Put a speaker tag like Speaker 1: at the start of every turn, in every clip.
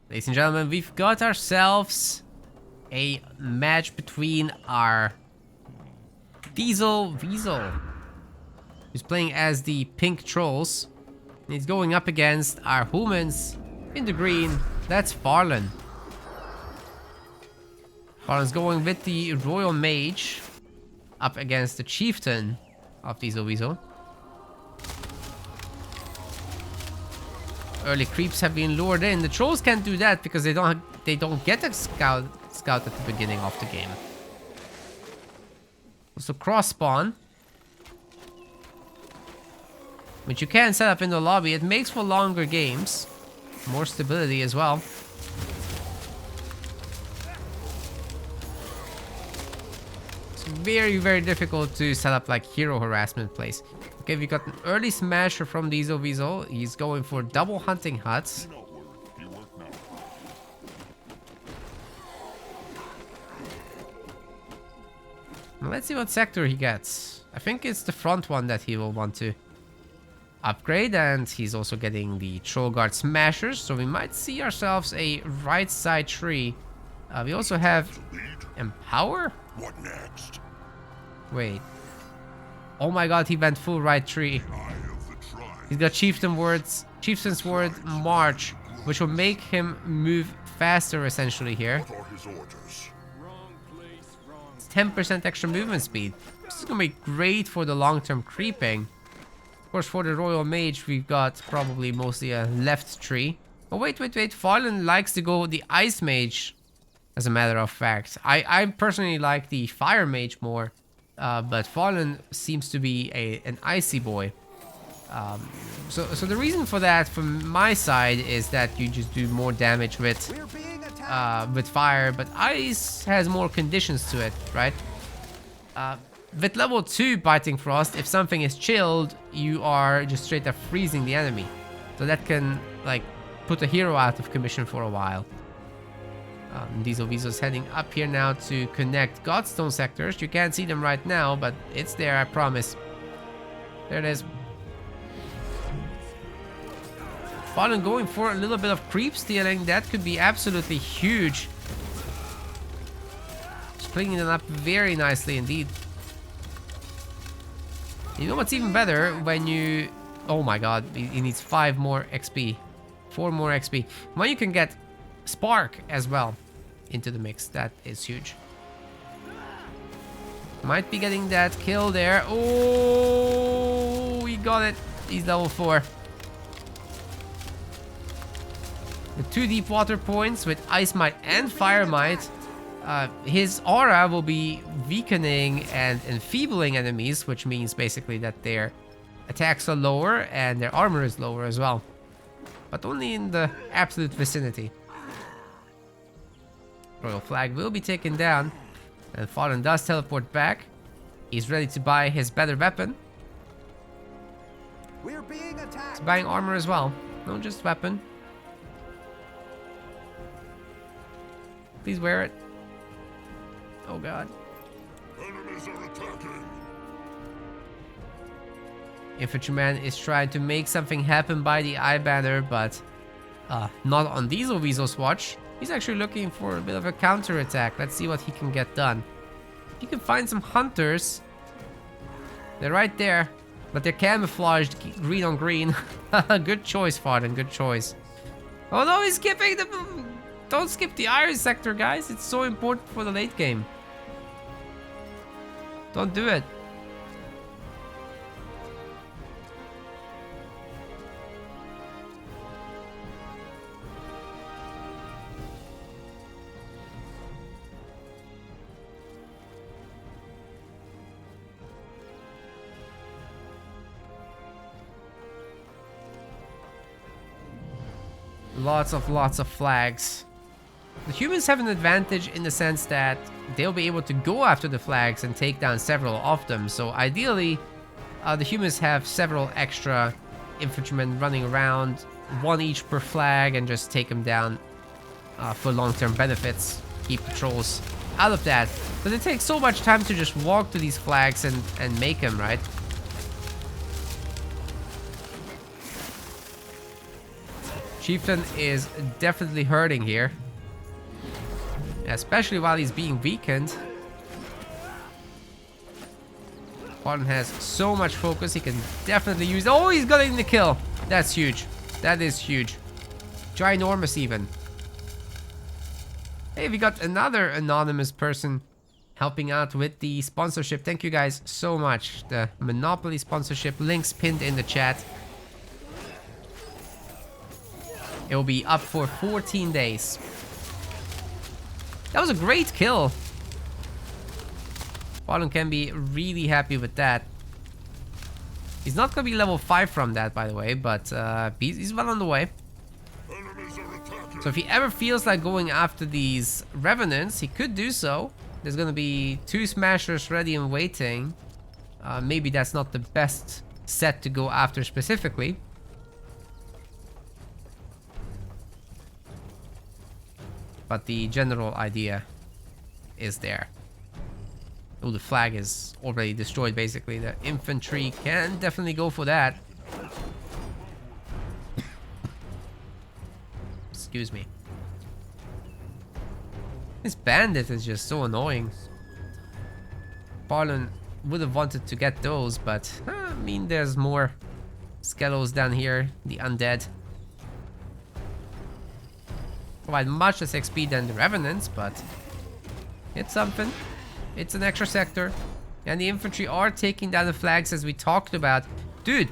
Speaker 1: Ladies and gentlemen, we've got ourselves a match between our Weasel, who's playing as the pink trolls. And he's going up against our humans in the green. That's Farlon. Farlon's going with the Royal Mage up against the Chieftain of Weasel. Early creeps have been lured in. The trolls can't do that because they don't get a scout at the beginning of the game. Also cross spawn, which you can set up in the lobby. It makes for longer games, more stability as well. It's very, very difficult to set up like hero harassment plays. Okay, we got an early smasher from Weasel. He's going for double hunting huts. Now let's see what sector he gets. I think it's the front one that he will want to upgrade, and he's also getting the Troll Guard Smashers, so we might see ourselves a right side tree. We also have Empower?
Speaker 2: What next?
Speaker 1: Wait. Oh my god, he went full right tree. He's got Chieftain's Word, March, which will make him move faster essentially here.
Speaker 2: What are his orders?
Speaker 1: It's 10% extra movement speed. This is gonna be great for the long-term creeping. Of course, for the Royal Mage, we've got probably mostly a left tree. Oh, wait. Farlon likes to go with the Ice Mage, as a matter of fact. I personally like the Fire Mage more, but Farlon seems to be an Icy boy. So the reason for that from my side is that you just do more damage with fire, but Ice has more conditions to it, right? With level 2 Biting Frost, if something is chilled, you are just straight up freezing the enemy. So that can, like, put a hero out of commission for a while. Weasel's heading up here now to connect Godstone sectors. You can't see them right now, but it's there, I promise. There it is. Farlon going for a little bit of creep stealing. That could be absolutely huge. Splitting them up very nicely indeed. You know what's even better? When you... Oh my god, he needs 5 more XP. 4 more XP. When you can get Spark as well into the mix, that is huge. Might be getting that kill there. Oh, he got it. He's level 4. The 2 deep water points with Ice Might and Fire Might. His aura will be weakening and enfeebling enemies, which means basically that their attacks are lower and their armor is lower as well. But only in the absolute vicinity. Royal Flag will be taken down, and Farlon does teleport back. He's ready to buy his better weapon.
Speaker 3: We're being attacked.
Speaker 1: He's buying armor as well, not just weapon. Please wear it. Oh god.
Speaker 2: Enemies are attacking.
Speaker 1: Infantryman is trying to make something happen by the eye banner, but not on Weasel's watch. He's actually looking for a bit of a counter attack. Let's see what he can get done. He can find some hunters. They're right there, but they're camouflaged green on green. Good choice, Farlon. Good choice. Oh no, he's skipping the... Don't skip the iron sector, guys. It's so important for the late game. Don't do it. Lots of flags. The humans have an advantage in the sense that they'll be able to go after the flags and take down several of them. So ideally, the humans have several extra infantrymen running around, 1 each per flag, and just take them down for long-term benefits. Keep the trolls out of that. But it takes so much time to just walk to these flags and make them, right? Chieftain is definitely hurting here. Especially while he's being weakened. Farlon has so much focus, he can definitely use... Oh, he's getting the kill! That's huge. That is huge. Ginormous even. Hey, we got another anonymous person helping out with the sponsorship. Thank you guys so much. The Monopoly sponsorship, links pinned in the chat. It will be up for 14 days. That was a great kill. Farlon can be really happy with that. He's not going to be level 5 from that, by the way, but he's well on the way. So if he ever feels like going after these Revenants, he could do so. There's going to be 2 Smashers ready and waiting. Maybe that's not the best set to go after specifically. But the general idea is there. Oh, the flag is already destroyed, basically. The infantry can definitely go for that. Excuse me. This bandit is just so annoying. Farlon would have wanted to get those, but I mean, there's more skelos down here. The undead provide much less XP than the Revenants, but it's something. It's an extra sector. And the infantry are taking down the flags as we talked about. Dude,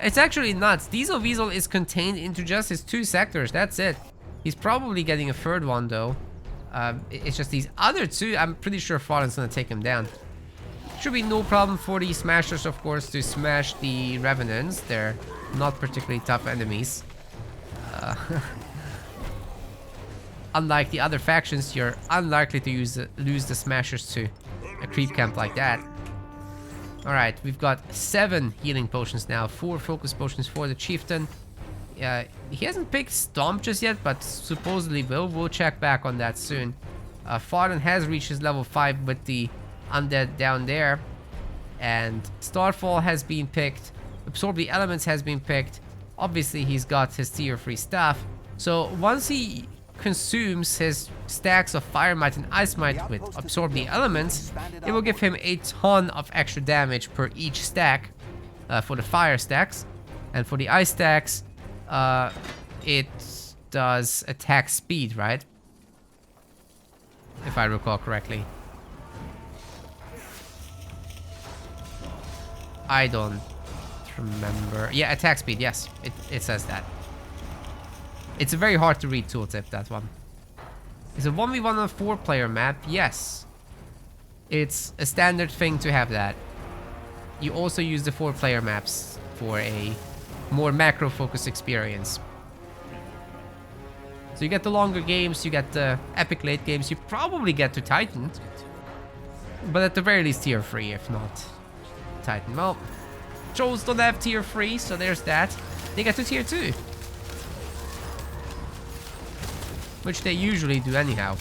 Speaker 1: it's actually nuts. Diesel Weasel is contained into just his 2 sectors. That's it. He's probably getting a 3rd one, though. It's just these other 2. I'm pretty sure Farlon's gonna take him down. Should be no problem for the Smashers, of course, to smash the Revenants. They're not particularly tough enemies. Unlike the other factions, you're unlikely to lose the Smashers to a creep camp like that. Alright, we've got 7 healing potions now. 4 focus potions for the Chieftain. He hasn't picked Stomp just yet, but supposedly will. We'll check back on that soon. Farlon has reached his level 5 with the undead down there. And Starfall has been picked. Absorb the Elements has been picked. Obviously, he's got his tier 3 staff. So once he consumes his stacks of Fire Might and Ice Might with Absorb the Elements, it will give him a ton of extra damage per each stack for the fire stacks. And for the ice stacks, it does attack speed, right? If I recall correctly. I don't remember. Yeah, attack speed, yes. It says that. It's a very hard to read tooltip, that one. It's a 1v1 on a 4-player map, yes. It's a standard thing to have that. You also use the 4-player maps for a more macro-focused experience. So you get the longer games, you get the epic late games, you probably get to Titan. But at the very least tier 3, if not Titan. Well, Trolls don't have tier 3, so there's that. They get to tier 2. Which they usually do anyhow.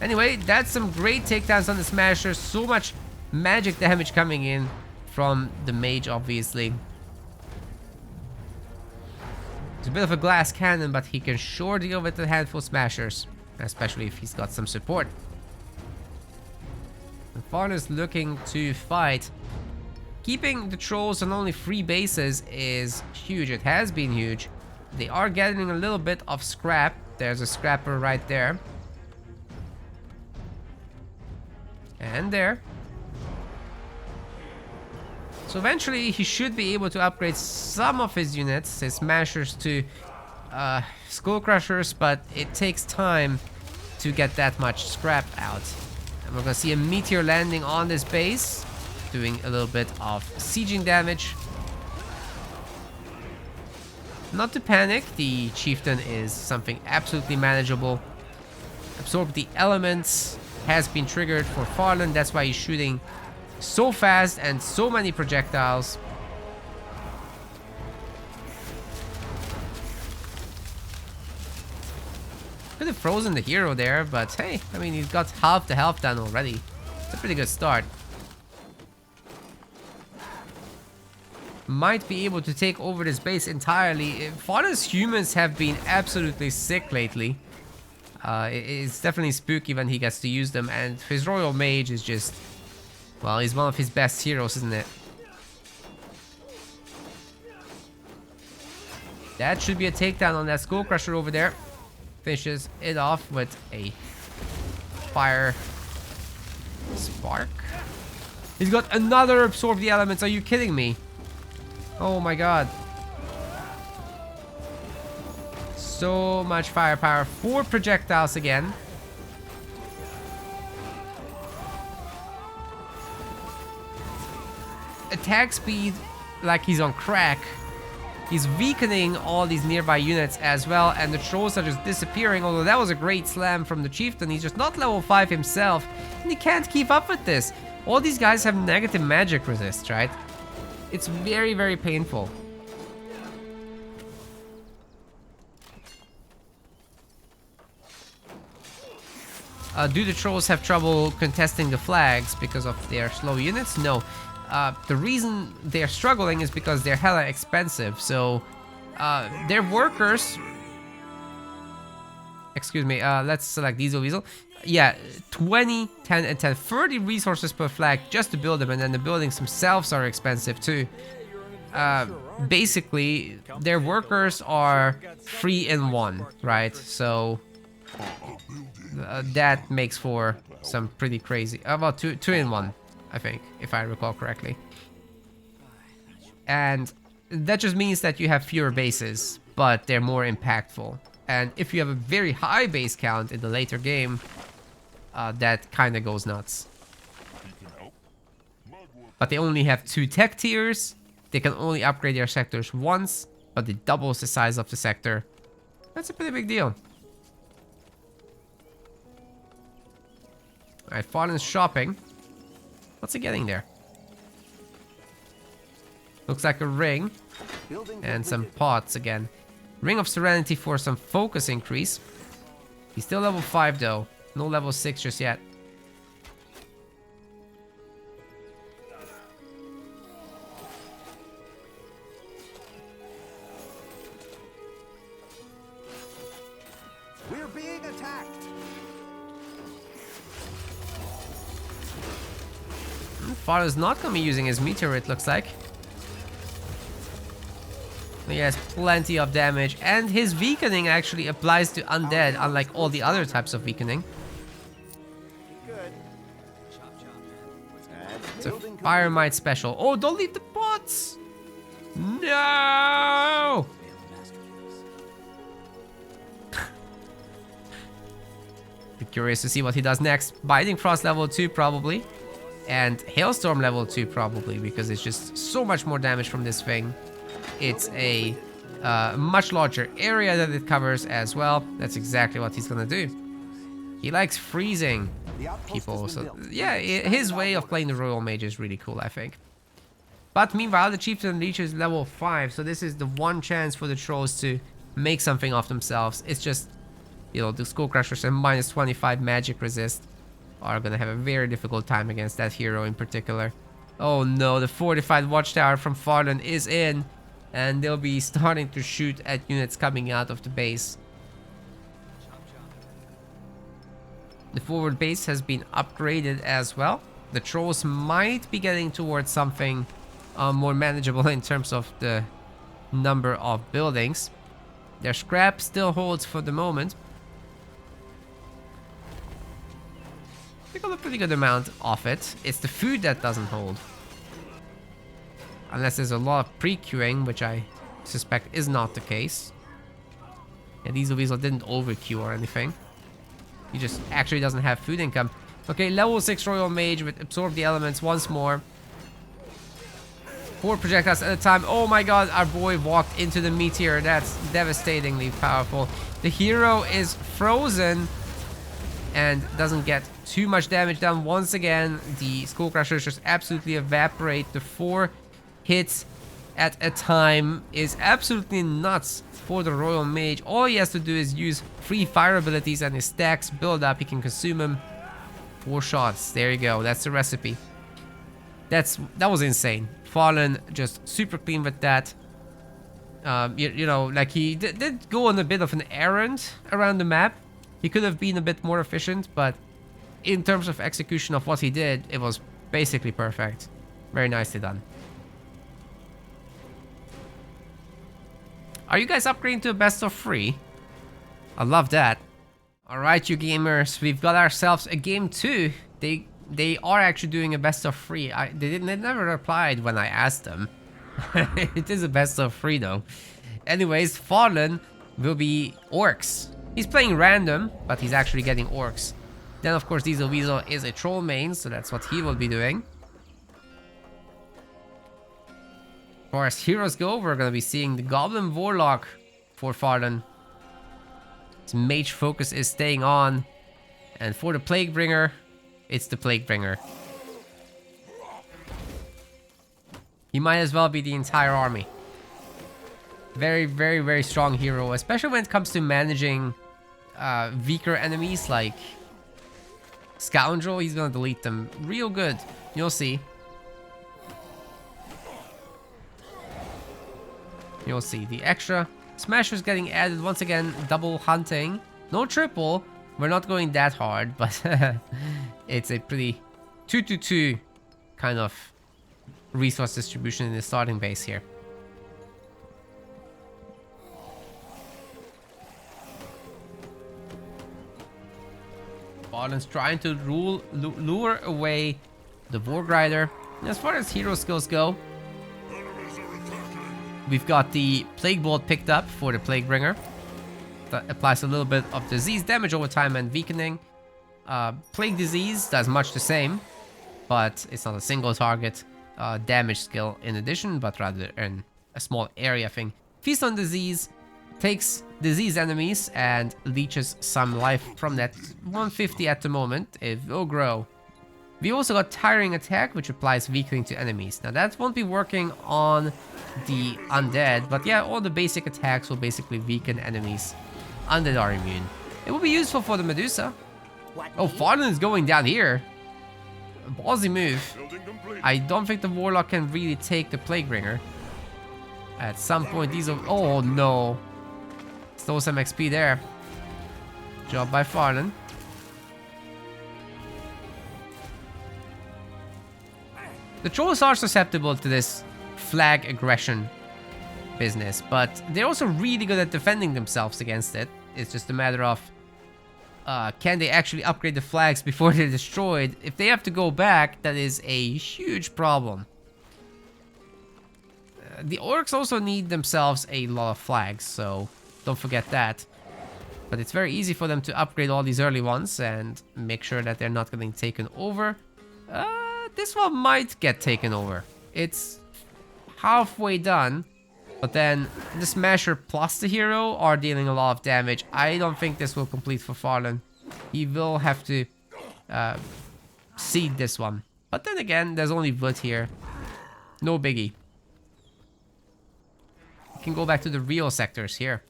Speaker 1: Anyway, that's some great takedowns on the Smashers. So much magic damage coming in from the mage, obviously. It's a bit of a glass cannon, but he can sure deal with a handful of Smashers. Especially if he's got some support. And Farlon is looking to fight. Keeping the Trolls on only 3 bases is huge. It has been huge. They are getting a little bit of scrap. There's a scrapper right there. And there. So eventually he should be able to upgrade some of his units, his Smashers, to Skull Crushers, but it takes time to get that much scrap out. And we're gonna see a meteor landing on this base, doing a little bit of sieging damage. Not to panic, the Chieftain is something absolutely manageable. Absorb the Elements has been triggered for Farlon, that's why he's shooting so fast and so many projectiles. Could have frozen the hero there, but hey, I mean, he's got half the health done already. It's a pretty good start. might be able to take over this base entirely. Farlon's humans have been absolutely sick lately. It's definitely spooky when he gets to use them, and his Royal Mage is just... well, he's one of his best heroes, isn't it? That should be a takedown on that Skull Crusher over there. Finishes it off with a fire spark. He's got another Absorb the Elements. Are you kidding me? Oh my god. So much firepower. 4 projectiles again. Attack speed like he's on crack. He's weakening all these nearby units as well, and the trolls are just disappearing. Although that was a great slam from the chieftain, he's just not level 5 himself, and he can't keep up with this. All these guys have negative magic resist, right? It's very, very painful. Do the trolls have trouble contesting the flags because of their slow units? No. The reason they're struggling is because they're hella expensive. So, their workers... excuse me, let's select Diesel Weasel. Yeah, 20, 10, and 10. 30 resources per flag just to build them, and then the buildings themselves are expensive too. Basically, their workers are 3 in 1, right? So... that makes for some pretty crazy... well, 2 in 1, I think, if I recall correctly. And that just means that you have fewer bases, but they're more impactful. And if you have a very high base count in the later game, that kind of goes nuts. But they only have 2 tech tiers. They can only upgrade their sectors once, but it doubles the size of the sector. That's a pretty big deal. Alright, Farlon's shopping. What's he getting there? Looks like a ring. And some pots again. Ring of Serenity for some focus increase. He's still level 5 though. No level 6 just yet.
Speaker 3: We're being attacked.
Speaker 1: Farlon's not gonna be using his meteor, it looks like. He has plenty of damage, and his weakening actually applies to undead, unlike all the other types of weakening.
Speaker 3: Good.
Speaker 1: It's a Fire Might special. Oh, don't leave the pots! No! Be curious to see what he does next. Biting Frost level 2 probably. And Hailstorm level 2 probably, because it's just so much more damage from this thing. It's a much larger area that it covers as well. That's exactly what he's gonna do. He likes freezing people, so yeah, his way of playing the Royal Mage is really cool, I think. But meanwhile, the Chieftain reaches level 5, so this is the one chance for the trolls to make something of themselves. It's just, you know, the Skull Crushers and minus 25 magic resist are gonna have a very difficult time against that hero in particular. Oh no, the fortified watchtower from Farlon is in, and they'll be starting to shoot at units coming out of the base. The forward base has been upgraded as well. The trolls might be getting towards something more manageable in terms of the number of buildings. Their scrap still holds for the moment. They got a pretty good amount of it. It's the food that doesn't hold. Unless there's a lot of pre-queuing, which I suspect is not the case. Yeah, Diesel Weasel didn't overqueue or anything. He just actually doesn't have food income. Okay, level 6 Royal Mage with Absorb the Elements once more. 4 projectiles at a time. Oh my god, our boy walked into the meteor. That's devastatingly powerful. The hero is frozen and doesn't get too much damage done. Once again, the Skull Crushers just absolutely evaporate. The 4 hits at a time is absolutely nuts for the Royal Mage. All he has to do is use 3 fire abilities and his stacks build up. He can consume them. 4 shots. There you go. That's the recipe. That was insane. Farlon just super clean with that. You know, like he did go on a bit of an errand around the map. He could have been a bit more efficient, but in terms of execution of what he did, it was basically perfect. Very nicely done. Are you guys upgrading to a best of 3? I love that. Alright, you gamers, we've got ourselves a game 2. They are actually doing a best of 3. They never replied when I asked them. It is a best of 3 though. Anyways, Farlon will be orcs. He's playing random, but he's actually getting orcs. Then of course Diesel Weasel is a troll main, so that's what he will be doing. As far as heroes go, we're gonna be seeing the Goblin Warlock for Farlon. His mage focus is staying on. And for the Plaguebringer, it's the Plaguebringer. He might as well be the entire army. Very, very, very strong hero, especially when it comes to managing weaker enemies like Scoundrel. He's gonna delete them real good. You'll see. You'll see. The extra Smasher's getting added once again. Double hunting. No triple. We're not going that hard, but it's a pretty 2-2-2 kind of resource distribution in the starting base here. Farlon's trying to lure away the Warg Rider. As far as hero skills go, we've got the Plague Bolt picked up for the Plaguebringer. That applies a little bit of disease damage over time and weakening. Plague Disease does much the same, but it's not a single target damage skill in addition, but rather in a small area thing. Feast on Disease takes disease enemies and leeches some life from that. 150 at the moment. It will grow. We also got Tiring Attack, which applies weakening to enemies. Now that won't be working on the undead, but yeah, all the basic attacks will basically weaken enemies. Undead are immune. It will be useful for the Medusa. Oh, Farlon is going down here. Ballsy move. I don't think the Warlock can really take the Plaguebringer. At some point, these are... Oh, no. Stole some XP there. Job by Farlon. The Trolls are susceptible to this flag aggression business, but they're also really good at defending themselves against it. It's just a matter of can they actually upgrade the flags before they're destroyed? If they have to go back, that is a huge problem. The orcs also need themselves a lot of flags, so don't forget that. But it's very easy for them to upgrade all these early ones and make sure that they're not getting taken over. This one might get taken over. It's halfway done. But then the Smasher plus the hero are dealing a lot of damage. I don't think this will complete for Farlon. He will have to seed this one. But then again, there's only wood here. No biggie. We can go back to the real sectors here.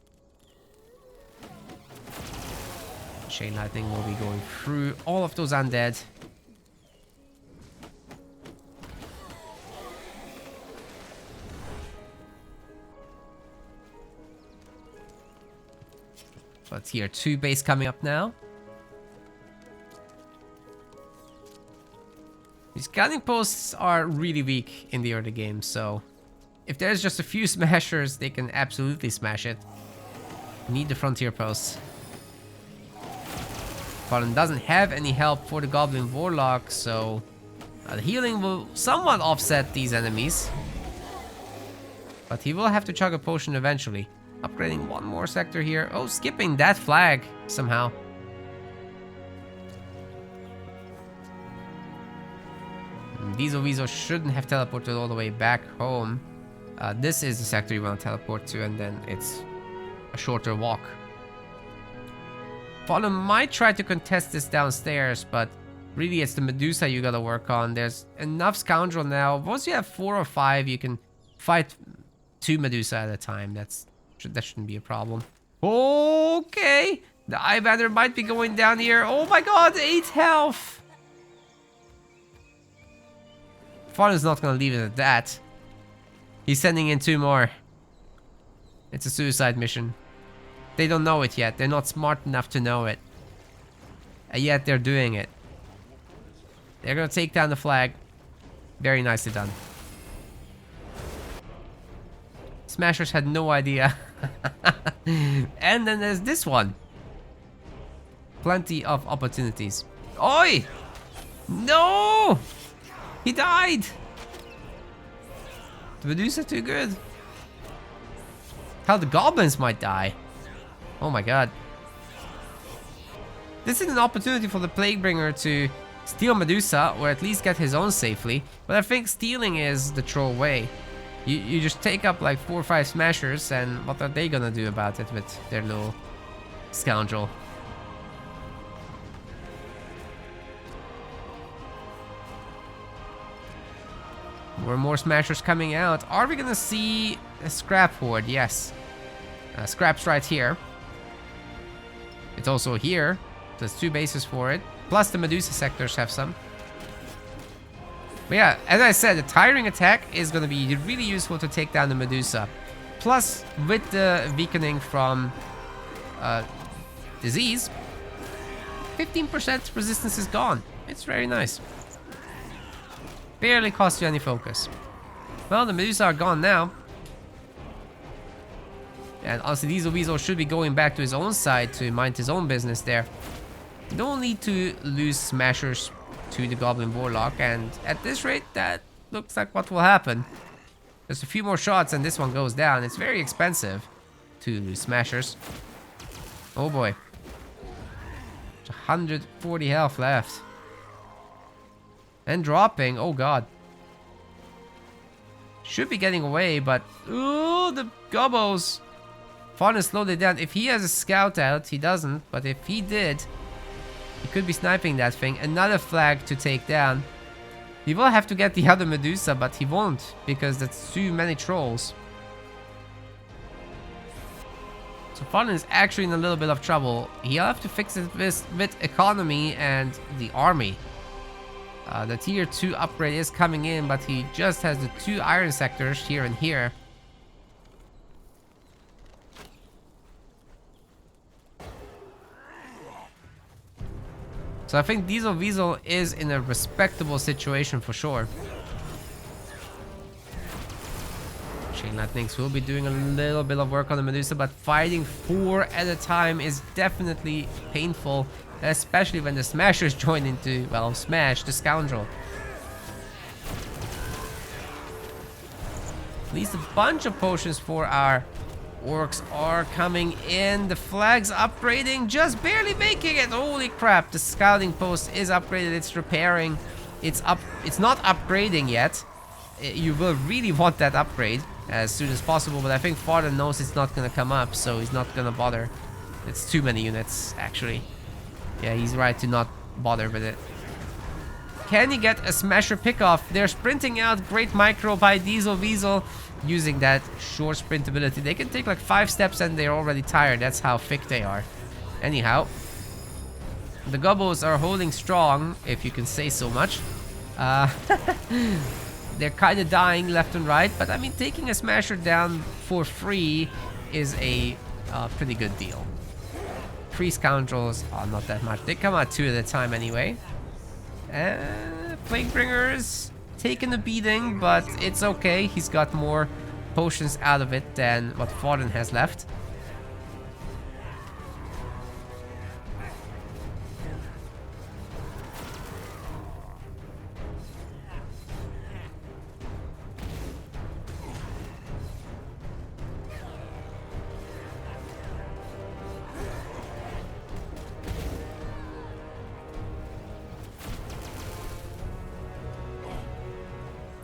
Speaker 1: Chain Lightning will be going through all of those undead. But here, 2 base coming up now. These scouting posts are really weak in the early game, so if there's just a few smashers, they can absolutely smash it. Need the frontier posts. Farlon doesn't have any help for the Goblin Warlock, so the healing will somewhat offset these enemies. But he will have to chug a potion eventually. Upgrading one more sector here. Oh, skipping that flag somehow. Diesel Weasel shouldn't have teleported all the way back home. This is the sector you want to teleport to, and then it's a shorter walk. Farlon might try to contest this downstairs, but really it's the Medusa you gotta work on. There's enough Scoundrel now. Once you have 4 or 5, you can fight 2 Medusa at a time. That shouldn't be a problem. Okay. The Eyebander might be going down here. Oh my god, 8 health. Farlon's not gonna leave it at that. He's sending in 2 more. It's a suicide mission. They don't know it yet. They're not smart enough to know it. And yet they're doing it. They're gonna take down the flag. Very nicely done. Smashers had no idea. And then there's this one. Plenty of opportunities. Oi! No! He died! The Medusa too good. How the goblins might die. Oh my god. This is an opportunity for the Plaguebringer to steal Medusa, or at least get his own safely. But I think stealing is the troll way. You just take up like 4 or 5 smashers, and what are they gonna do about it with their little scoundrel? More smashers coming out. Are we gonna see a scrap horde? Yes. Scrap's right here. It's also here. There's 2 bases for it. Plus the Medusa sectors have some. But yeah, as I said, the tiring attack is going to be really useful to take down the Medusa. Plus, with the weakening from disease, 15% resistance is gone. It's very nice. Barely costs you any focus. Well, the Medusa are gone now. And honestly, Diesel Weasel should be going back to his own side to mind his own business there. You don't need to lose smashers to the Goblin Warlock, and at this rate, that looks like what will happen. Just a few more shots and this one goes down. It's very expensive to lose smashers. Oh boy. 140 health left. And dropping, oh god. Should be getting away, but ooh, the Gobbos. Farlon slowed it down. If he has a scout out, he doesn't, but if he did, he could be sniping that thing. Another flag to take down. He will have to get the other Medusa, but he won't, because that's too many trolls. So Farlon is actually in a little bit of trouble. He'll have to fix it with economy and the army. The tier 2 upgrade is coming in, but he just has the 2 iron sectors here and here. So I think Diesel Weasel is in a respectable situation for sure. Chain Lightnings will be doing a little bit of work on the Medusa, but fighting 4 at a time is definitely painful, especially when the Smashers join into, well, smash the Scoundrel. At least a bunch of potions for our orcs are coming in. The flag's upgrading, just barely making it. Holy crap, the scouting post is upgraded. It's repairing. It's not upgrading yet. You will really want that upgrade as soon as possible, but I think Farlon knows it's not gonna come up, so he's not gonna bother. It's too many units, actually. Yeah, he's right to not bother with it. Can he get a smasher pickoff? They're sprinting out. Great micro by Diesel Weasel. Using that short sprint ability, they can take like 5 steps and they're already tired. That's how thick they are. Anyhow, the Gobbos are holding strong, if you can say so much. They're kind of dying left and right, but I mean, taking a smasher down for free is a pretty good deal. 3 scoundrels are not that much. They come out 2 at a time anyway. Plaguebringer's taken a beating, but it's okay. He's got more potions out of it than what Farlon has left.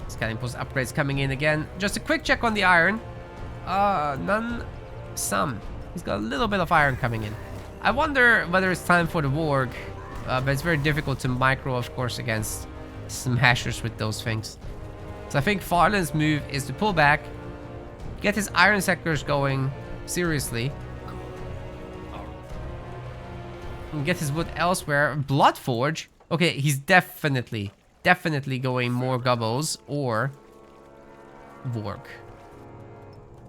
Speaker 1: Scanning post upgrades coming in again. Just a quick check on the iron. Some. He's got a little bit of iron coming in. I wonder whether it's time for the warg. But it's very difficult to micro, of course, against smashers with those things. So I think Farlon's move is to pull back, get his iron sectors going seriously, and get his wood elsewhere. Bloodforge. Okay, he's definitely definitely going more gobbles or Vork.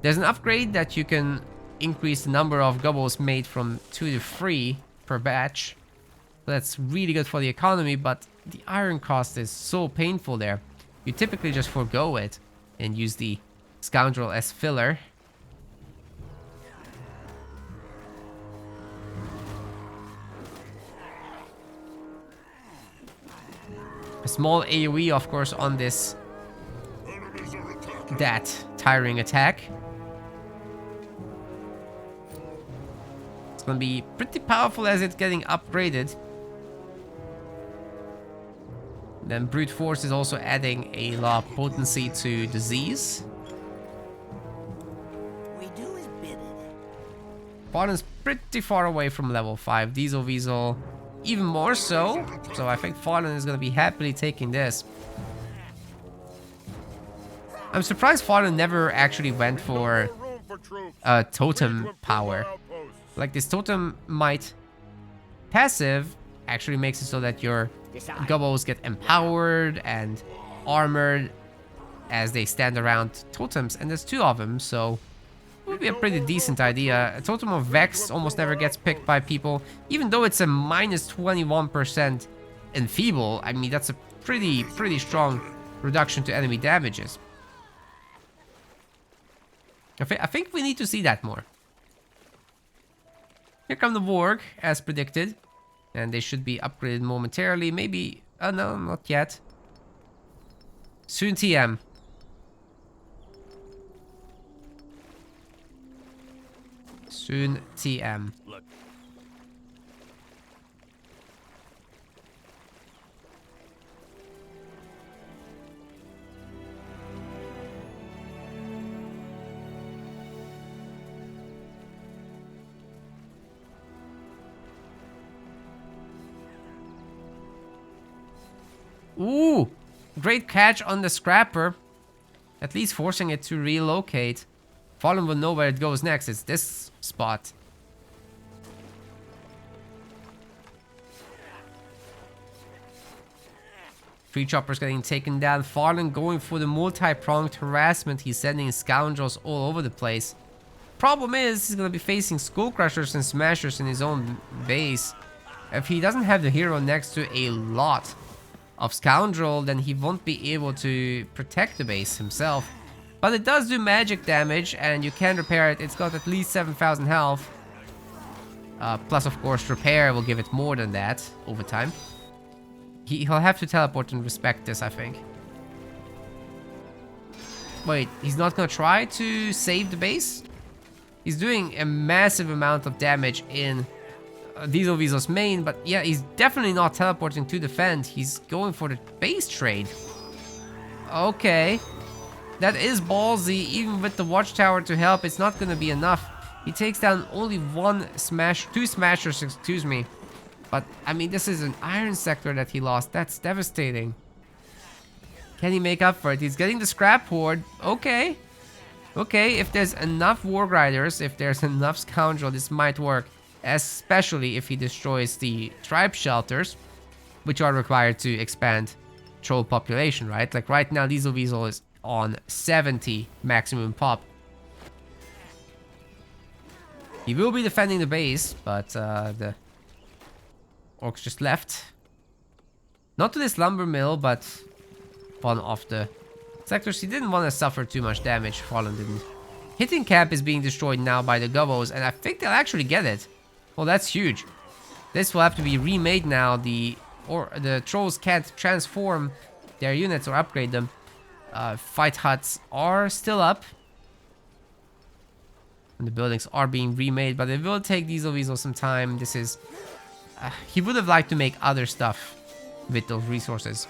Speaker 1: There's an upgrade that you can increase the number of gobbles made from 2 to 3 per batch. That's really good for the economy, but the iron cost is so painful there. You typically just forego it and use the scoundrel as filler. A small AoE, of course, on this that tiring attack. It's gonna be pretty powerful as it's getting upgraded. Then brute force is also adding a lot of potency to disease.
Speaker 3: We do as bidden.
Speaker 1: Farlon's pretty far away from level 5. Diesel Weasel even more so. So I think Farlon is going to be happily taking this. I'm surprised Farlon never actually went for totem power. Like this totem might passive actually makes it so that your gobbles get empowered and armored as they stand around totems, and there's 2 of them, so it would be a pretty decent idea. A totem of Vex almost never gets picked by people, even though it's a minus 21% enfeeble. I mean, that's a pretty strong reduction to enemy damages. I think we need to see that more. Here come the Vorg, as predicted. And they should be upgraded momentarily. Maybe... Oh, no, not yet. Soon TM. Soon TM.
Speaker 2: Look.
Speaker 1: Ooh! Great catch on the scrapper. At least forcing it to relocate. Farlon will know where it goes next. It's this spot. Tree choppers getting taken down. Farlon going for the multi-pronged harassment. He's sending scoundrels all over the place. Problem is, he's going to be facing skull crushers and smashers in his own base. If he doesn't have the hero next to a lot of scoundrel, then he won't be able to protect the base himself. But it does do magic damage, and you can repair it. It's got at least 7,000 health. Plus, of course, repair will give it more than that over time. He'll have to teleport and respect this, I think. Wait, he's not gonna try to save the base? He's doing a massive amount of damage in Diesel Weasel's main, but yeah, he's definitely not teleporting to defend. He's going for the base trade. Okay. That is ballsy. Even with the watchtower to help, it's not gonna be enough. He takes down only two smashers, excuse me. But, I mean, this is an iron sector that he lost. That's devastating. Can he make up for it? He's getting the scrap horde. Okay. Okay, if there's enough Warg Riders, if there's enough scoundrel, this might work. Especially if he destroys the tribe shelters, which are required to expand troll population, right? Like right now, Diesel Weasel is on 70 maximum pop. He will be defending the base, but the orcs just left. Not to this lumber mill, but one of the sectors. He didn't want to suffer too much damage. Farlon didn't. Hitting camp is being destroyed now by the gobos, and I think they'll actually get it. Well, that's huge. This will have to be remade now. The trolls can't transform their units or upgrade them. Fight huts are still up. And the buildings are being remade, but it will take Diesel Weasel some time. This is... he would have liked to make other stuff with those resources.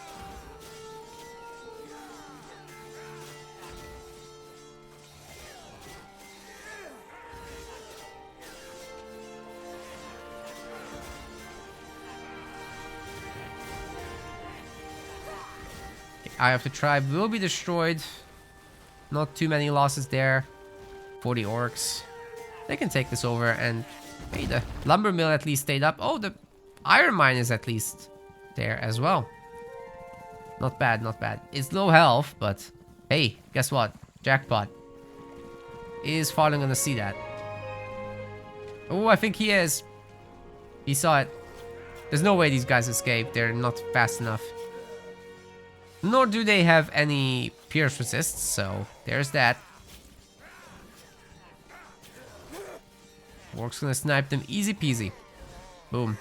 Speaker 1: Eye of the Tribe will be destroyed. Not too many losses there for the orcs. They can take this over, and hey, the lumber mill at least stayed up. Oh, the iron mine is at least there as well. Not bad, not bad. It's low health, but hey, guess what? Jackpot. Is Farlon gonna see that? Oh, I think he is. He saw it. There's no way these guys escape. They're not fast enough. Nor do they have any pierce resists, so there's that. Warg's gonna snipe them easy peasy. Boom.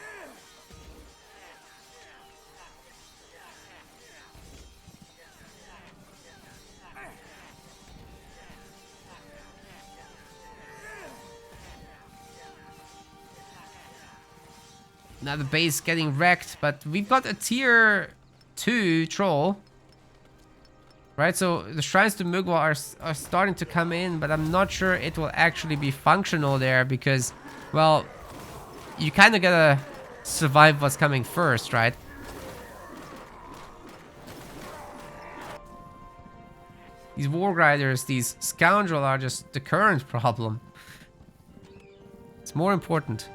Speaker 1: Now the base getting wrecked, but we've got a tier 2 troll. Right, so the shrines to Mugwa are starting to come in, but I'm not sure it will actually be functional there because, well, you kind of gotta survive what's coming first, right? These Warg Riders, these scoundrels are just the current problem. It's more important.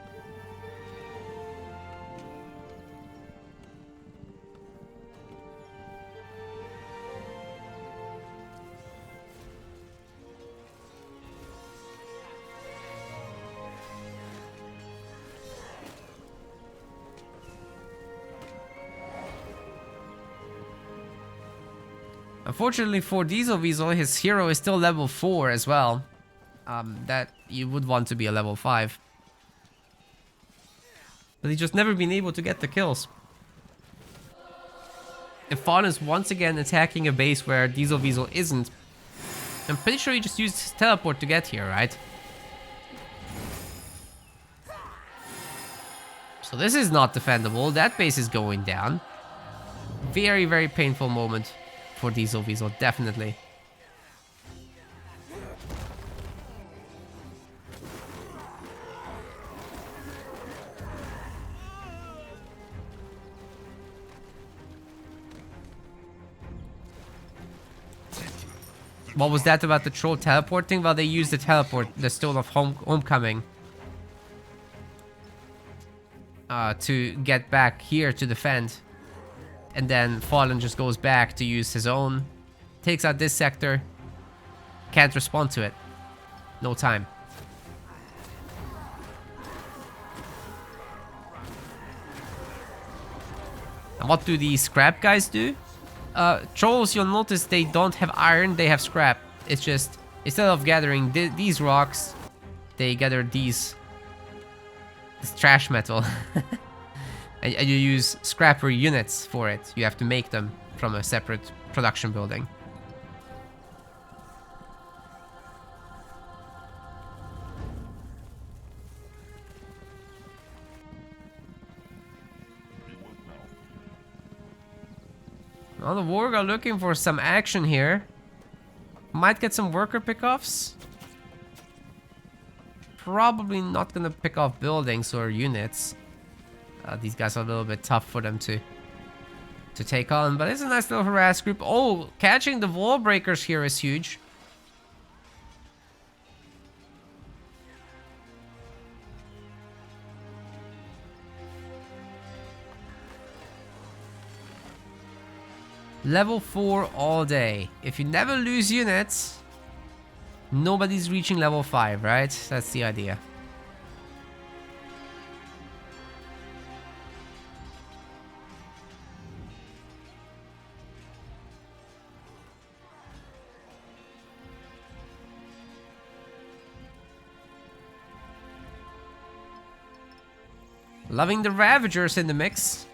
Speaker 1: Unfortunately for Diesel Weasel, his hero is still level 4 as well. That you would want to be a level 5. But he's just never been able to get the kills. And Fawn is once again attacking a base where Diesel Weasel isn't. I'm pretty sure he just used his teleport to get here, right? So this is not defendable. That base is going down. Very, very painful moment for Diesel Weasel, definitely. What was that about the troll teleporting? Well, they used the teleport, the Stone of Homecoming, to get back here to defend. And then Farlon just goes back to use his own. Takes out this sector. Can't respond to it. No time. And what do these scrap guys do? Trolls, you'll notice they don't have iron, they have scrap. It's just, instead of gathering these rocks, they gather this trash metal. And you use scrapper units for it. You have to make them from a separate production building. Well, the Warg are looking for some action here. Might get some worker pickoffs. Probably not gonna pick off buildings or units. These guys are a little bit tough for them to take on, but it's a nice little harass group. Oh, catching the wall breakers here is huge. Level 4 all day. If you never lose units, nobody's reaching level 5, right? That's the idea. Loving the Ravagers in the mix.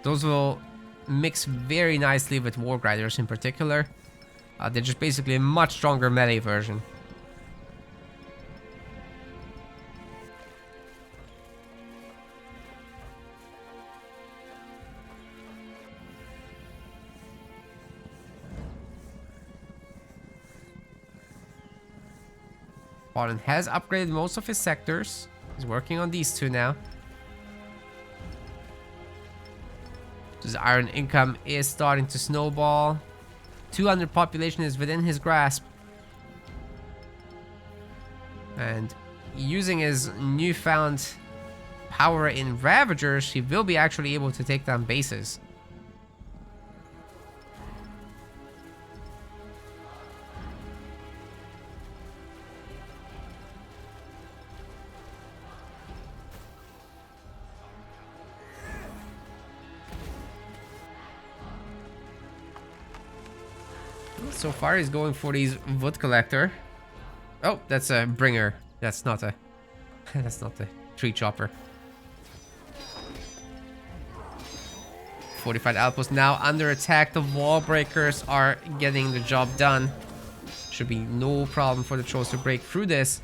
Speaker 1: Those will mix very nicely with Warg Riders in particular. They're just basically a much stronger melee version. Farlon has upgraded most of his sectors. He's working on these two now. His iron income is starting to snowball. 200 population is within his grasp. And using his newfound power in Ravagers, he will be actually able to take down bases. So far, he's going for these wood collector. Oh, that's a bringer. That's not a... that's not a tree chopper. Fortified outpost now under attack. The wall breakers are getting the job done. Should be no problem for the trolls to break through this.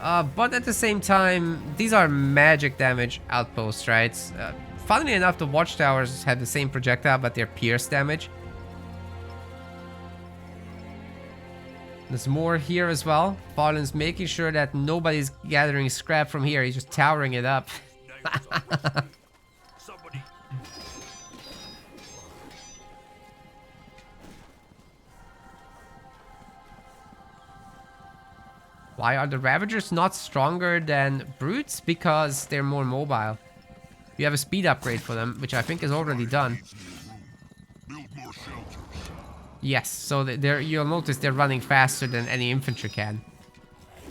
Speaker 1: But at the same time, these are magic damage outposts, right? Funnily enough, the watchtowers have the same projectile, but they're pierce damage. There's more here as well. Farlon's making sure that nobody's gathering scrap from here. He's just towering it up.
Speaker 2: Somebody.
Speaker 1: Why are the Ravagers not stronger than Brutes? Because they're more mobile. You have a speed upgrade for them, which I think is already done.
Speaker 2: Build more shelters.
Speaker 1: Yes, so you'll notice they're running faster than any infantry can.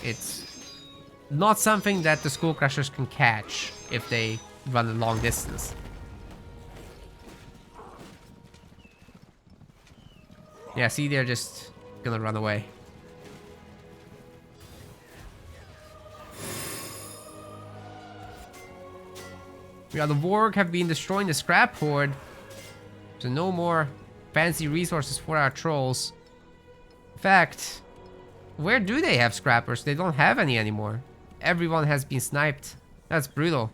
Speaker 1: It's not something that the Skull Crushers can catch if they run a long distance. Yeah, see, they're just gonna run away. Yeah, the Vorg have been destroying the scrap hoard, so no more fancy resources for our trolls. In fact, where do they have scrappers? They don't have any anymore. Everyone has been sniped. That's brutal.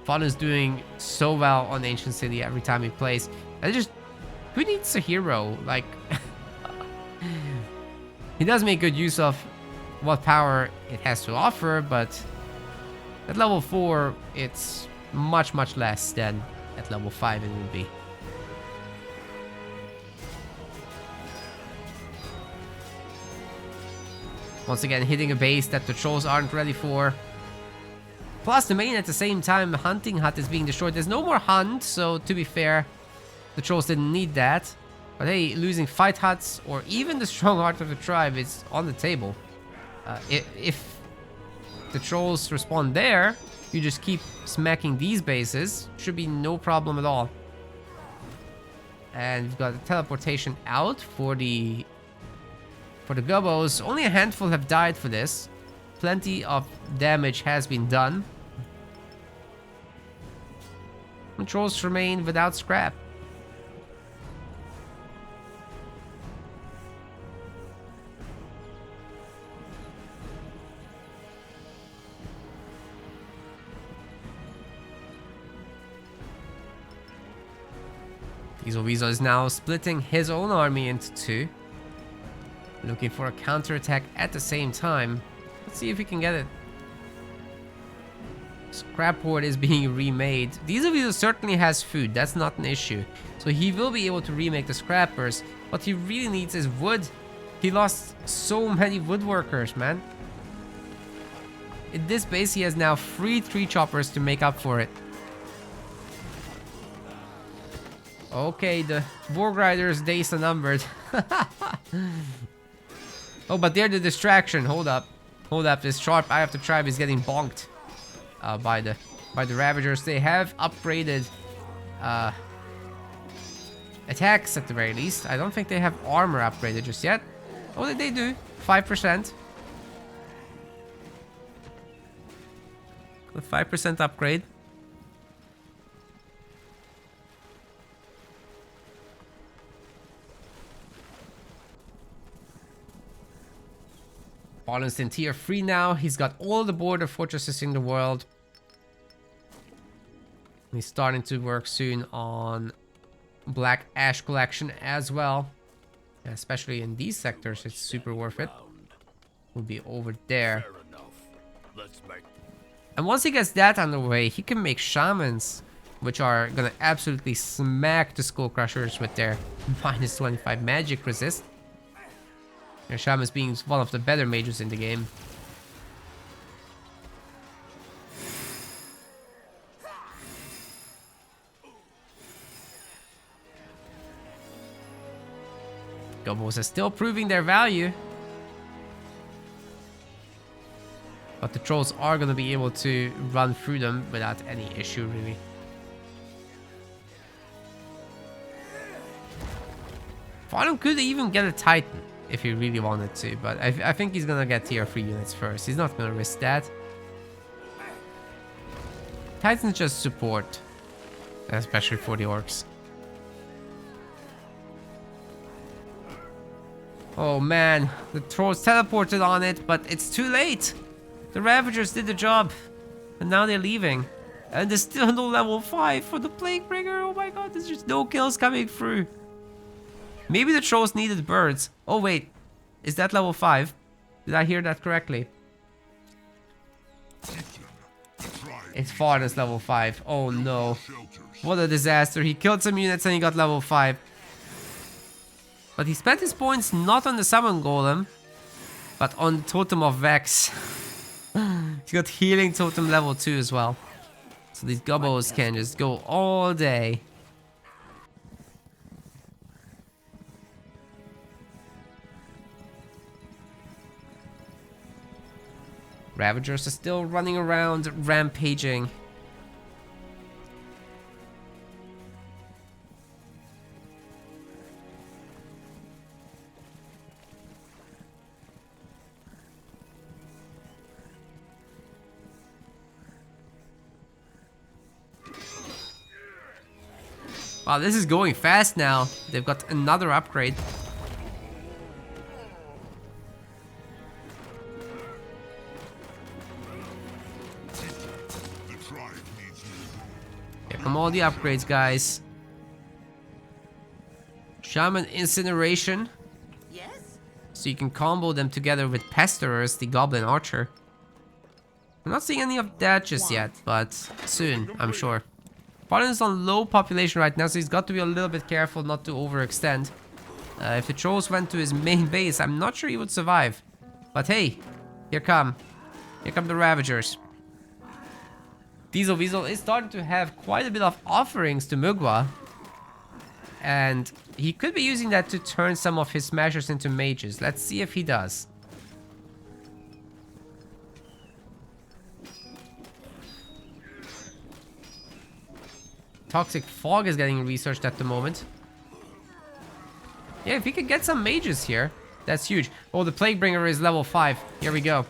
Speaker 1: Farlon's doing so well on Ancient City every time he plays. And just, who needs a hero? Like, he does make good use of what power it has to offer, but at level 4, it's much, much less than at level 5 it would be. Once again, hitting a base that the trolls aren't ready for. Plus, the main at the same time, the hunting hut is being destroyed. There's no more hunt, so to be fair, the trolls didn't need that. But hey, losing fight huts or even the strong heart of the tribe is on the table. If the trolls respawn there, you just keep smacking these bases. Should be no problem at all. And we've got a teleportation out for the Gubbos. Only a handful have died for this. Plenty of damage has been done. The trolls remain without scrap. Isovizo is now splitting his own army into two. Looking for a counterattack at the same time. Let's see if we can get it. Scrap hoard is being remade. Isovizo certainly has food, that's not an issue. So he will be able to remake the scrappers. What he really needs is wood. He lost so many woodworkers, man. In this base, he has now 3 tree choppers to make up for it. Okay, the Borg Riders' days are numbered. Oh, but they're the distraction. Hold up. Hold up. This sharp eye of the tribe is getting bonked by the Ravagers. They have upgraded attacks at the very least. I don't think they have armor upgraded just yet. Oh, they do. 5%. A 5% upgrade. Farlon's in tier 3 now. He's got all the border fortresses in the world. He's starting to work soon on Black Ash collection as well. Especially in these sectors, it's super worth it. Will be over there. And once he gets that underway, he can make shamans, which are gonna absolutely smack the Skull Crushers with their minus 25 magic resist. And Shamans being one of the better mages in the game. Gubbos are still proving their value. But the trolls are going to be able to run through them without any issue, really. Farlon could even get a Titan if he really wanted to, but I think he's gonna get tier 3 units first. He's not gonna risk that. Titan's just support, especially for the orcs. Oh man, the trolls teleported on it, but it's too late. The Ravagers did the job, and now they're leaving. And there's still no level 5 for the Plaguebringer. Oh my god, there's just no kills coming through. Maybe the trolls needed birds. Oh wait, is that level 5? Did I hear that correctly? It's Farlon's level 5. Oh no. What a disaster. He killed some units and he got level 5. But he spent his points not on the Summon Golem, but on Totem of Vex. He got Healing Totem level 2 as well. So these gubbos can just go all day. Ravagers are still running around, rampaging. Wow, this is going fast now. They've got another upgrade. Here come all the upgrades, guys. Shaman Incineration.
Speaker 4: Yes?
Speaker 1: So you can combo them together with Pesterers, the Goblin Archer. I'm not seeing any of that just yet, but soon, I'm sure. Farlon is on low population right now, so he's got to be a little bit careful not to overextend. If the trolls went to his main base, I'm not sure he would survive. But hey, here come the Ravagers. Diesel Weasel is starting to have quite a bit of offerings to Mugwa. And he could be using that to turn some of his smashers into mages. Let's see if he does. Toxic Fog is getting researched at the moment. Yeah, if we could get some mages here, that's huge. Oh, the Plaguebringer is level 5. Here we go.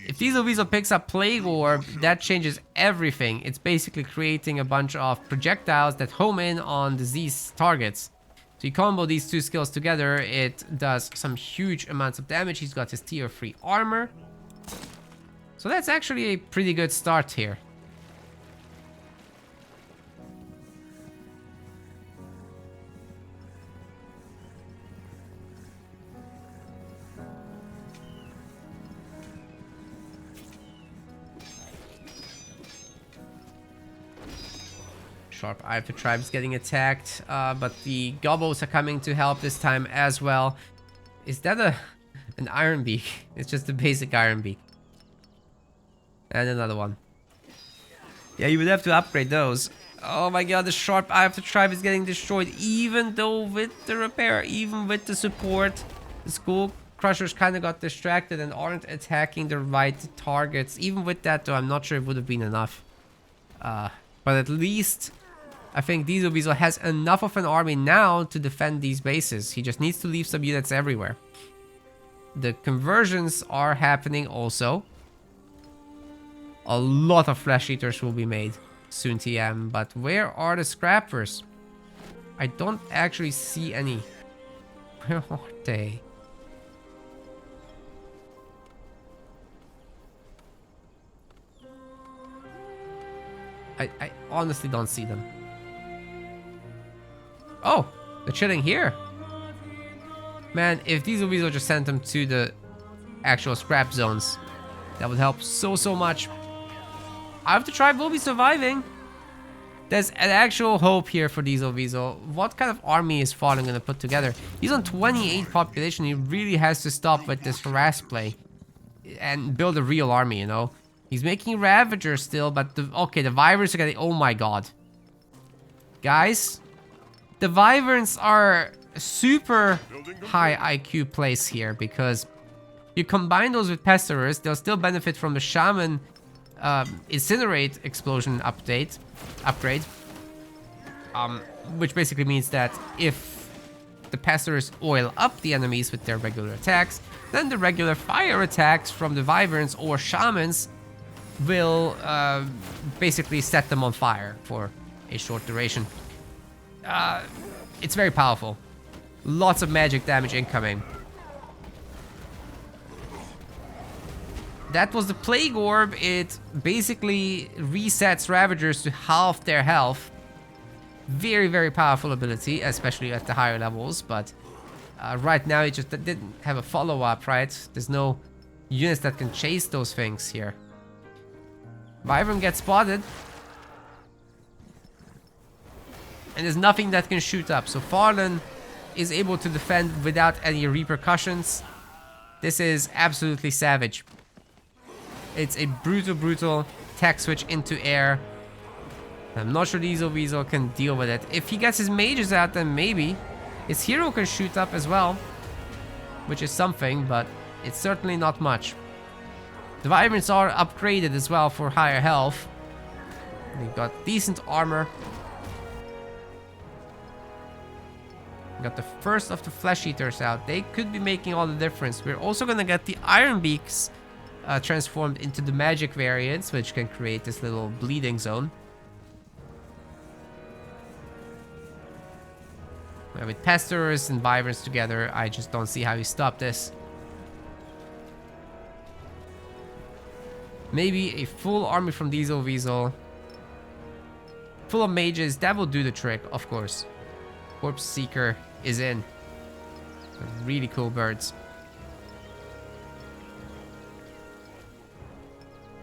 Speaker 1: If Diesel Weasel picks up Plague Orb, that changes everything. It's basically creating a bunch of projectiles that home in on disease targets. So you combo these two skills together, it does some huge amounts of damage. He's got his tier 3 armor. So that's actually a pretty good start here. Sharp Eye of the Tribe's getting attacked, but the Gobbos are coming to help this time as well. Is that an Iron Beak? It's just a basic Iron Beak. And another one. Yeah, you would have to upgrade those. Oh my god, the Sharp Eye of the Tribe is getting destroyed, even though with the repair, even with the support. The Skull Crushers kind of got distracted and aren't attacking the right targets. Even with that though, I'm not sure it would have been enough. But at least I think Diesel Weasel has enough of an army now to defend these bases. He just needs to leave some units everywhere. The conversions are happening also. A lot of Flesh Eaters will be made soon, TM. But where are the Scrappers? I don't actually see any. Where are they? I honestly don't see them. Oh, they're chilling here. Man, if Diesel Weasel just sent them to the actual scrap zones, that would help so much. Eye of the Tribe will be surviving. There's an actual hope here for Diesel Weasel. What kind of army is Farlon gonna put together? He's on 28 population. He really has to stop with this harass play and build a real army, you know? He's making Ravagers still, but the Wyverns are getting... Oh my god. Guys, the Wyverns are super high IQ place here because you combine those with Pesterers, they'll still benefit from the Shaman Incinerate Explosion upgrade. Which basically means that if the pesters oil up the enemies with their regular attacks, then the regular fire attacks from the wyverns or shamans will basically set them on fire for a short duration. It's very powerful. Lots of magic damage incoming. That was the Plague Orb. It basically resets Ravagers to half their health. Very, very powerful ability, especially at the higher levels, but right now it just didn't have a follow-up, right? There's no units that can chase those things here. Wyvern gets spotted. And there's nothing that can shoot up, so Farlon is able to defend without any repercussions. This is absolutely savage. It's a brutal, brutal tech switch into air. I'm not sure Diesel Weasel can deal with it. If he gets his mages out, then maybe. His hero can shoot up as well, which is something, but it's certainly not much. The Wyverns are upgraded as well for higher health. They've got decent armor. Got the first of the Flesh Eaters out. They could be making all the difference. We're also gonna get the Iron Beaks transformed into the magic variants, which can create this little bleeding zone. With Pesters and Wyverns together, I just don't see how you stop this. Maybe a full army from Diesel Weasel. Full of mages, that will do the trick, of course. Corpse Seeker is in. Really cool birds.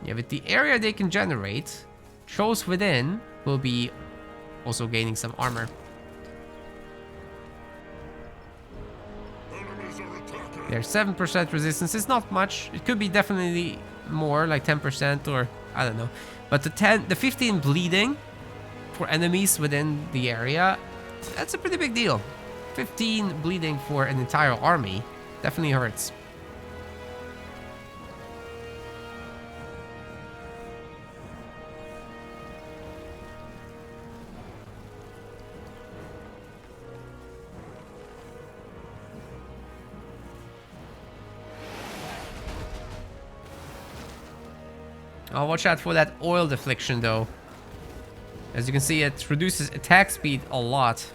Speaker 1: Yeah, with the area they can generate, Trolls Within will be also gaining some armor. There's 7% resistance. It's not much. It could be definitely more, like 10% or I don't know. But the 15 bleeding for enemies within the area, that's a pretty big deal. 15 bleeding for an entire army definitely hurts. I'll watch out for that oil deflection though. As you can see, it reduces attack speed a lot.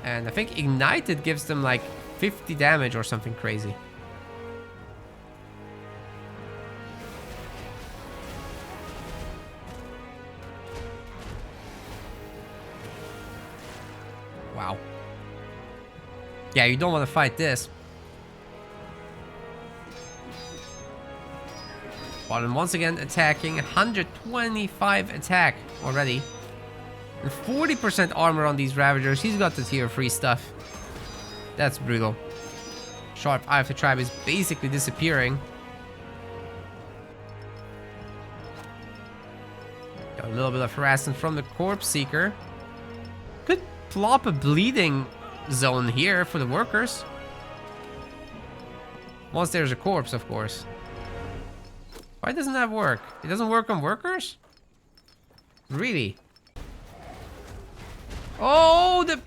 Speaker 1: And I think Ignited gives them like 50 damage or something crazy. Wow. Yeah, you don't want to fight this. Farlon once again attacking. 125 attack already. And 40% armor on these Ravagers. He's got the tier 3 stuff. That's brutal. Sharp Eye of the Tribe is basically disappearing. Got a little bit of harassment from the Corpse Seeker. Could plop a bleeding zone here for the workers. Once there's a corpse, of course. Why doesn't that work? It doesn't work on workers? Really? Oh, the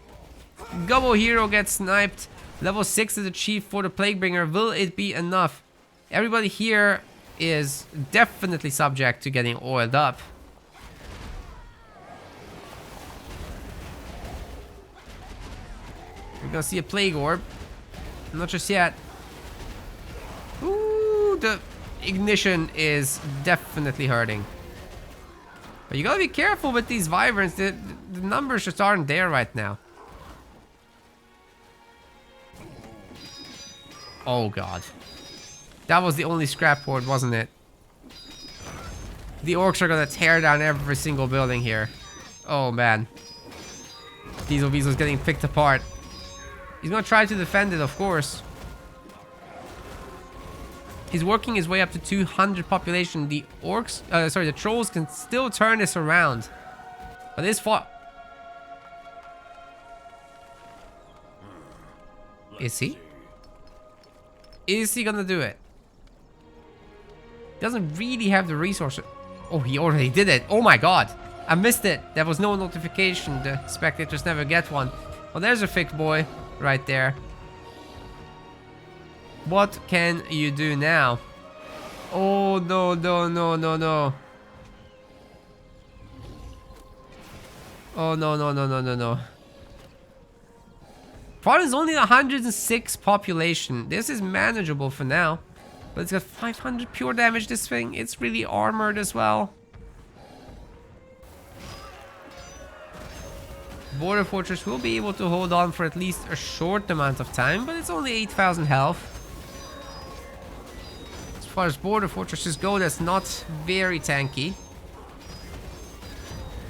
Speaker 1: Gobbo hero gets sniped. Level 6 is achieved for the Plaguebringer. Will it be enough? Everybody here is definitely subject to getting oiled up. We're gonna see a Plague Orb. Not just yet. Ooh, the ignition is definitely hurting. But you gotta be careful with these Wyverns. The numbers just aren't there right now. Oh god. That was the only scrap horde, wasn't it? The orcs are gonna tear down every single building here. Oh man. Diesel Weasel's getting picked apart. He's gonna try to defend it, of course. He's working his way up to 200 population. The orcs, the trolls can still turn this around. But this fought. Is he? Is he gonna do it? Doesn't really have the resources. Oh, he already did it. Oh my god. I missed it. There was no notification. The spectators never get one. Well, there's a thick boy right there. What can you do now? Oh, no, no, no, no, no. Oh, no, no, no, no, no, no. Farlon is only 106 population. This is manageable for now. But it's got 500 pure damage, this thing. It's really armored as well. Border Fortress will be able to hold on for at least a short amount of time, but it's only 8,000 health. As far as Border Fortresses go, that's not very tanky.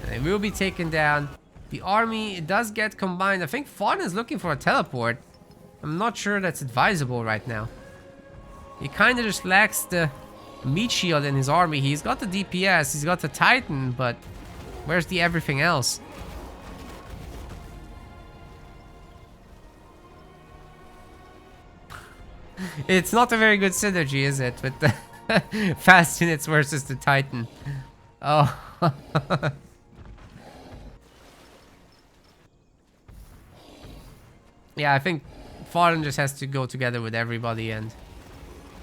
Speaker 1: And it will be taken down. The army does get combined. I think Farlon is looking for a teleport. I'm not sure that's advisable right now. He kind of just lacks the meat shield in his army. He's got the DPS, he's got the Titan, but where's the everything else? It's not a very good synergy, is it? With the fast units versus the Titan. Oh. Yeah, I think Farlon just has to go together with everybody and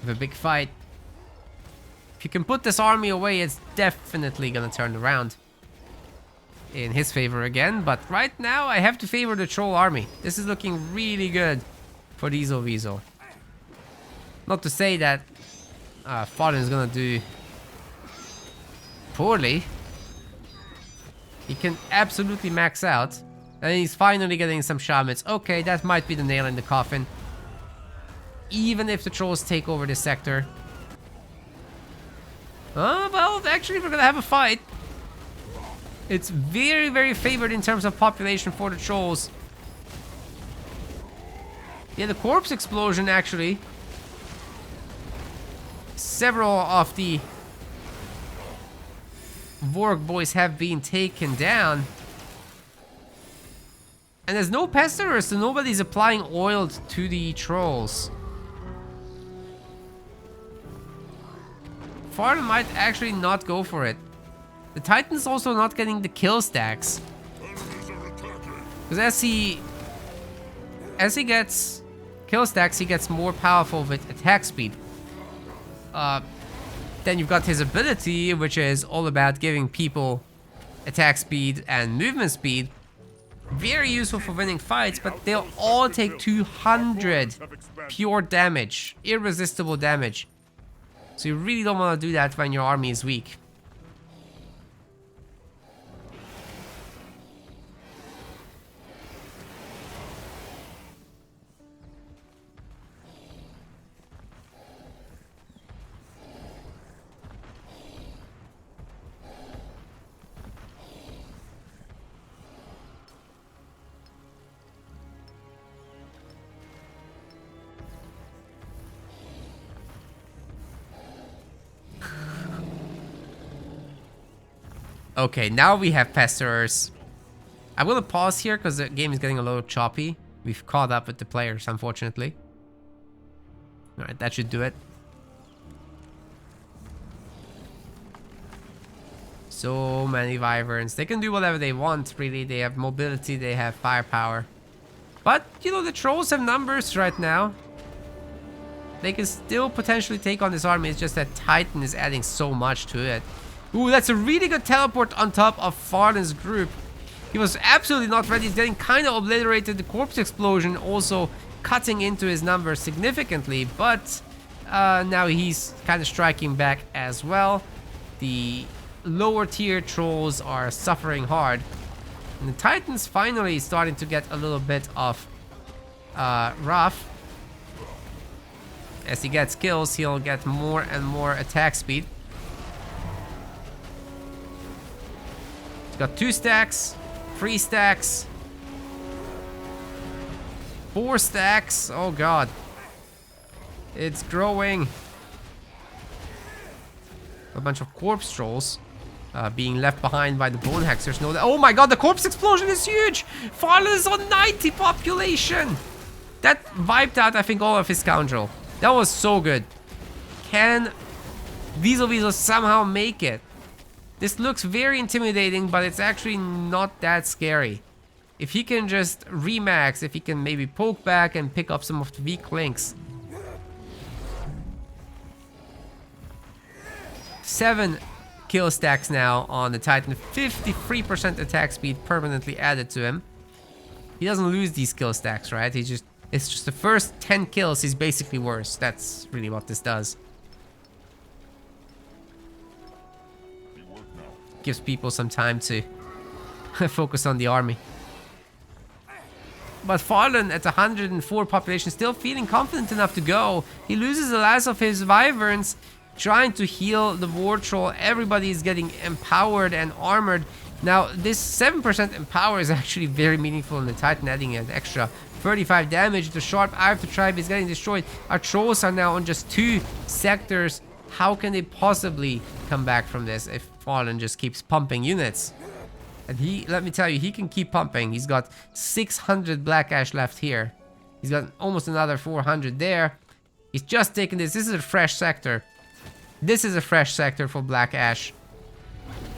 Speaker 1: have a big fight. If you can put this army away, it's definitely gonna turn around in his favor again. But right now, I have to favor the troll army. This is looking really good for Diesel Weasel. Not to say that Farlon is gonna do poorly. He can absolutely max out. And he's finally getting some shamans. Okay, that might be the nail in the coffin. Even if the trolls take over this sector. Well, actually we're gonna have a fight. It's very, very favored in terms of population for the trolls. Yeah, the corpse explosion actually. Several of the Vorg boys have been taken down. And there's no pesters, so nobody's applying oil to the trolls. Farlon might actually not go for it. The Titan's also not getting the kill stacks. Because as he gets kill stacks, he gets more powerful with attack speed. Then you've got his ability, which is all about giving people attack speed and movement speed. Very useful for winning fights, but they'll all take 200 pure damage, irresistible damage. So you really don't want to do that when your army is weak. Okay, now we have Pesters. I will pause here because the game is getting a little choppy. We've caught up with the players, unfortunately. Alright, that should do it. So many Wyverns. They can do whatever they want, really. They have mobility, they have firepower. But, you know, the trolls have numbers right now. They can still potentially take on this army. It's just that Titan is adding so much to it. Ooh, that's a really good teleport on top of Farlon's group. He was absolutely not ready. He's getting kind of obliterated. The corpse explosion also cutting into his numbers significantly. But now he's kind of striking back as well. The lower tier trolls are suffering hard. And the Titan's finally starting to get a little bit of rough. As he gets kills, he'll get more and more attack speed. Got 2 stacks, 3 stacks, 4 stacks. Oh god. It's growing. A bunch of corpse trolls being left behind by the bone hexers. No, oh my god, the corpse explosion is huge! Farlon is on 90 population! That wiped out, I think, all of his scoundrel. That was so good. Can Weasel somehow make it. This looks very intimidating, but it's actually not that scary. If he can just remax, if he can maybe poke back and pick up some of the weak links. 7 kill stacks now on the Titan. 53% attack speed permanently added to him. He doesn't lose these kill stacks, right? It's just the first 10 kills he's basically worse. That's really what this does. Gives people some time to focus on the army. But Farlon at 104 population, still feeling confident enough to go. He loses the last of his wyverns, trying to heal the war troll. Everybody is getting empowered and armored. Now, this 7% empower is actually very meaningful in the Titan, adding an extra 35 damage. The sharp eye of the tribe is getting destroyed. Our trolls are now on just 2 sectors. How can they possibly come back from this if Farlon just keeps pumping units? And let me tell you, he can keep pumping. He's got 600 Black Ash left here. He's got almost another 400 there. He's just taken this. This is a fresh sector. This is a fresh sector for Black Ash.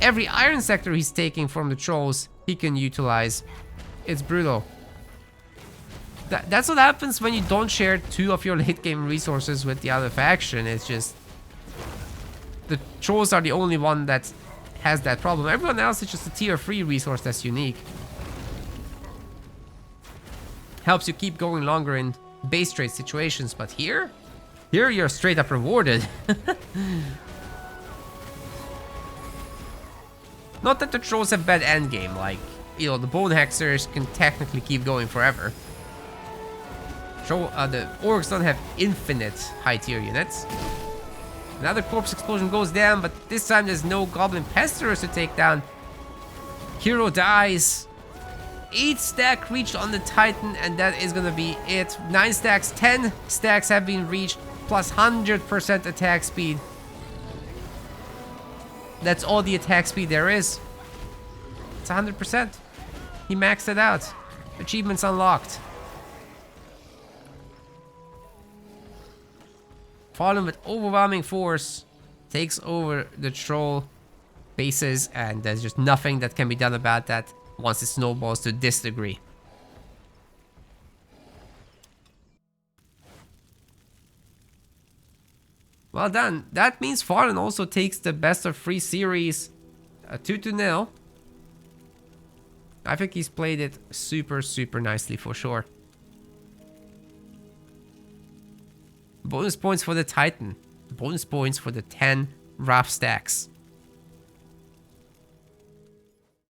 Speaker 1: Every iron sector he's taking from the trolls, he can utilize. It's brutal. That's what happens when you don't share 2 of your late game resources with the other faction. It's just... the trolls are the only one that has that problem. Everyone else is just a tier 3 resource that's unique. Helps you keep going longer in base trade situations, but here you're straight up rewarded. Not that the trolls have bad endgame, like, you know, the bone hexers can technically keep going forever. The orcs don't have infinite high tier units. Another corpse explosion goes down, but this time there's no goblin pesterers to take down. Hero dies. 8 stack reached on the Titan, and that is gonna be it. 9 stacks, 10 stacks have been reached, plus 100% attack speed. That's all the attack speed there is. It's 100%. He maxed it out. Achievements unlocked. Farlon with overwhelming force takes over the troll bases, and there's just nothing that can be done about that once it snowballs to this degree. Well done. That means Farlon also takes the best of 3 series 2-0. I think he's played it super nicely for sure. Bonus points for the Titan. Bonus points for the 10 Wrath stacks.